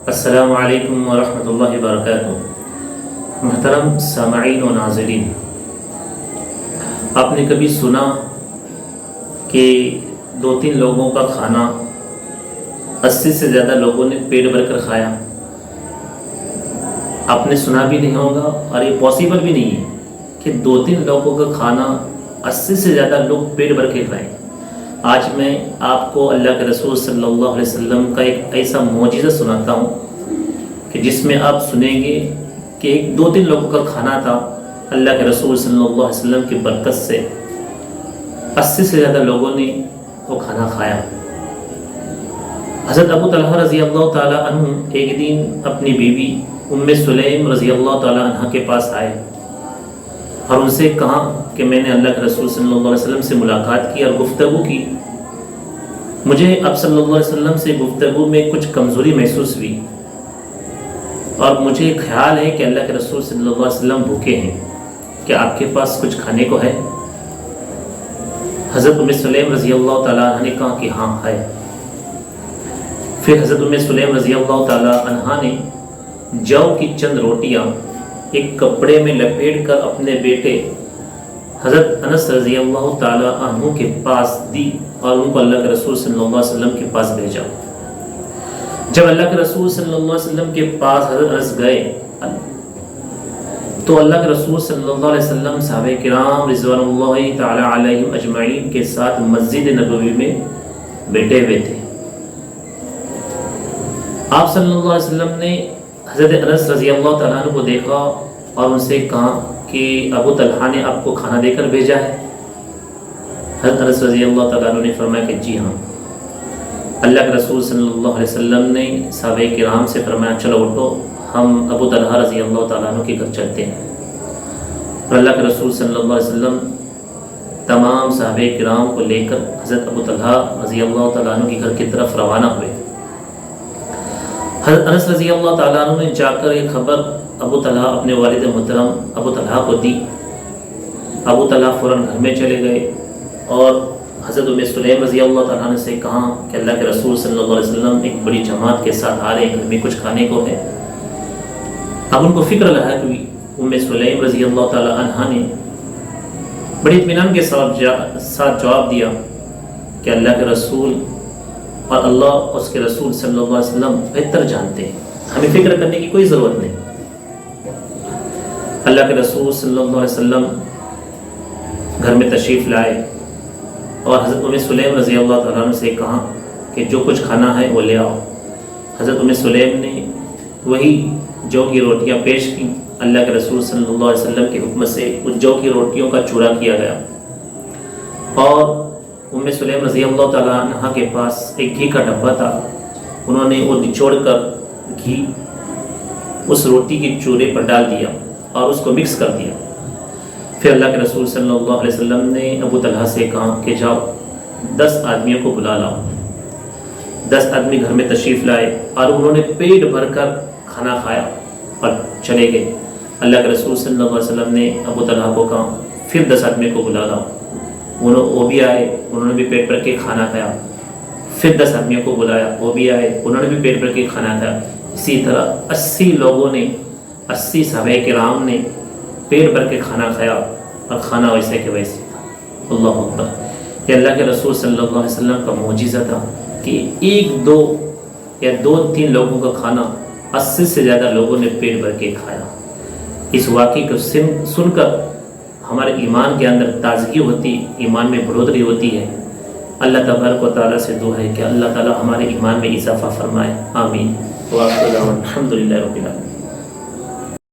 السلام علیکم ورحمۃ اللہ وبرکاتہ۔ محترم سامعین و ناظرین، آپ نے کبھی سنا کہ 2-3 لوگوں کا کھانا 80 سے زیادہ لوگوں نے پیٹ بھر کر کھایا؟ آپ نے سنا بھی نہیں ہوگا اور یہ پاسبل بھی نہیں ہے کہ 2-3 لوگوں کا کھانا 80 سے زیادہ لوگ پیٹ بھر کے کھائیں۔ آج میں آپ کو اللہ کے رسول صلی اللہ علیہ وسلم کا ایک ایسا معجزہ سناتا ہوں کہ جس میں آپ سنیں گے کہ 2-3 لوگوں کا کھانا تھا، اللہ کے رسول صلی اللہ علیہ وسلم کی برکت سے 80 سے زیادہ لوگوں نے وہ کھانا کھایا۔ حضرت ابو طلحہ رضی اللہ تعالیٰ عنہ ایک دن اپنی بیوی ام سلیم رضی اللہ تعالیٰ عنہ کے پاس آئے اور ان سے کہا کہ میں نے اللہ کے رسول صلی اللہ علیہ وسلم سے ملاقات کی اور گفتگو کی، مجھے اب صلی اللہ علیہ وسلم سے گفتگو میں کچھ کمزوری محسوس ہوئی اور مجھے خیال ہے کہ اللہ کے رسول صلی اللہ علیہ وسلم بھوکے ہیں، کیا آپ کے پاس کچھ کھانے کو ہے؟ حضرت ام سلیم رضی اللہ تعالیٰ عنہ نے کہا کہ ہاں ہے۔ پھر حضرت ام سلیم رضی اللہ تعالیٰ عنہ نے جو کی چند روٹیاں ایک کپڑے میں لپیٹ کر اپنے بیٹے حضرت انس رضی اللہ تعالیٰ عنہ کے پاس دی اور ان کو اللہ کے رسول صلی اللہ علیہ وسلم کے پاس بھیجا۔ جب اللہ کے رسول صلی اللہ علیہ وسلم کے پاس حضرت انس گئے تو اللہ کے رسول صلی اللہ علیہ وسلم صحابہ کرام رضوان اللہ تعالیٰ علیہم اجمعین کے ساتھ مسجد نبوی میں بیٹھے ہوئے تھے۔ آپ صلی اللہ علیہ وسلم نے حضرت انس رضی اللہ تعالیٰ عنہ کو دیکھا اور ان سے کہا کہ ابو طلحہ نے آپ کو کھانا دے کر بھیجا ہے؟ حضرت انس رضی اللہ تعالیٰ عنہ نے فرمایا کہ جی ہاں۔ اللہ کے رسول صلی اللہ علیہ وسلم نے صحابہ کرام سے فرمایا چلو اٹھو، ہم ابو طلحہ رضی اللہ تعالیٰ عنہ کے گھر چلتے ہیں۔ اور اللہ کے رسول صلی اللہ علیہ وسلم تمام صحابہ کرام کو لے کر حضرت ابو طلحہ رضی اللہ تعالیٰ عنہ کے گھر کی طرف روانہ ہوئے۔ حضرت انس رضی اللہ تعالیٰ عنہ نے جا کر یہ خبر ابو طلحہ اپنے والد محترم ابو طلحہ کو دی۔ ابو طلحہ فوراً گھر میں چلے گئے اور حضرت ام سلیم رضی اللہ تعالیٰ عنہ سے کہا کہ اللہ کے رسول صلی اللہ علیہ وسلم ایک بڑی جماعت کے ساتھ آ رہے ہیں، گھر میں کچھ کھانے کو ہے۔ اب ان کو فکر لگا کہ ام سلیم رضی اللہ تعالیٰ عنہ نے بڑی اطمینان کے ساتھ جواب دیا کہ اللہ کے رسول اور اللہ اور اس کے رسول صلی اللہ علیہ وسلم بہتر جانتے ہیں، ہمیں فکر کرنے کی کوئی ضرورت نہیں۔ اللہ کے رسول صلی اللہ علیہ وسلم گھر میں تشریف لائے اور حضرت ام سلیم رضی اللہ تعالیٰ عنہ سے کہا کہ جو کچھ کھانا ہے وہ لے آؤ۔ حضرت ام سلیم نے وہی جو کی روٹیاں پیش کی۔ اللہ کے رسول صلی اللہ علیہ وسلم کے حکم سے اس جو کی روٹیوں کا چورا کیا گیا اور ام سلیم رضی اللہ تعالیٰ عنہ کے پاس ایک گھی کا ڈبہ تھا، انہوں نے وہ نچوڑ کر گھی اس روٹی کے چورے پر ڈال دیا اور اس کو مکس کر دیا۔ پھر اللہ کے رسول صلی اللہ علیہ وسلم نے ابو طلحہ سے کہا کہ جاؤ 10 آدمیوں کو بلا لاؤ۔ 10 آدمی گھر میں تشریف لائے اور انہوں نے پیٹ بھر کر کھانا کھایا اور چلے گئے۔ اللہ کے رسول صلی اللہ علیہ وسلم نے ابو طلحہ کو کہا پھر 10 آدمی کو بلا لاؤ، وہ بھی آئے، انہوں نے بھی پیٹ بھر کے کھانا کھایا۔ پھر 10 آدمیوں کو بلایا، وہ بھی آئے، انہوں نے بھی پیٹ بھر کے کھانا کھایا۔ اسی طرح 80 لوگوں نے، 80 صحابہ کرام نے پیٹ بھر کے کھانا کھایا اور کھانا ویسے کہ ویسے تھا۔ اللہ اکبر! یہ اللہ کے رسول صلی اللہ علیہ وسلم کا معجزہ تھا کہ 1-2 یا 2-3 لوگوں کا کھانا 80 سے زیادہ لوگوں نے پیٹ بھر کے کھایا۔ اس واقعے کو سن کر ہمارے ایمان کے اندر تازگی ہوتی، ایمان میں بڑھوتری ہوتی ہے۔ اللہ تبارک و تعالیٰ سے دعا ہے کہ اللہ تعالیٰ ہمارے ایمان میں اضافہ فرمائے، آمین۔ وآخر دعوانا الحمدللہ رب العالمین۔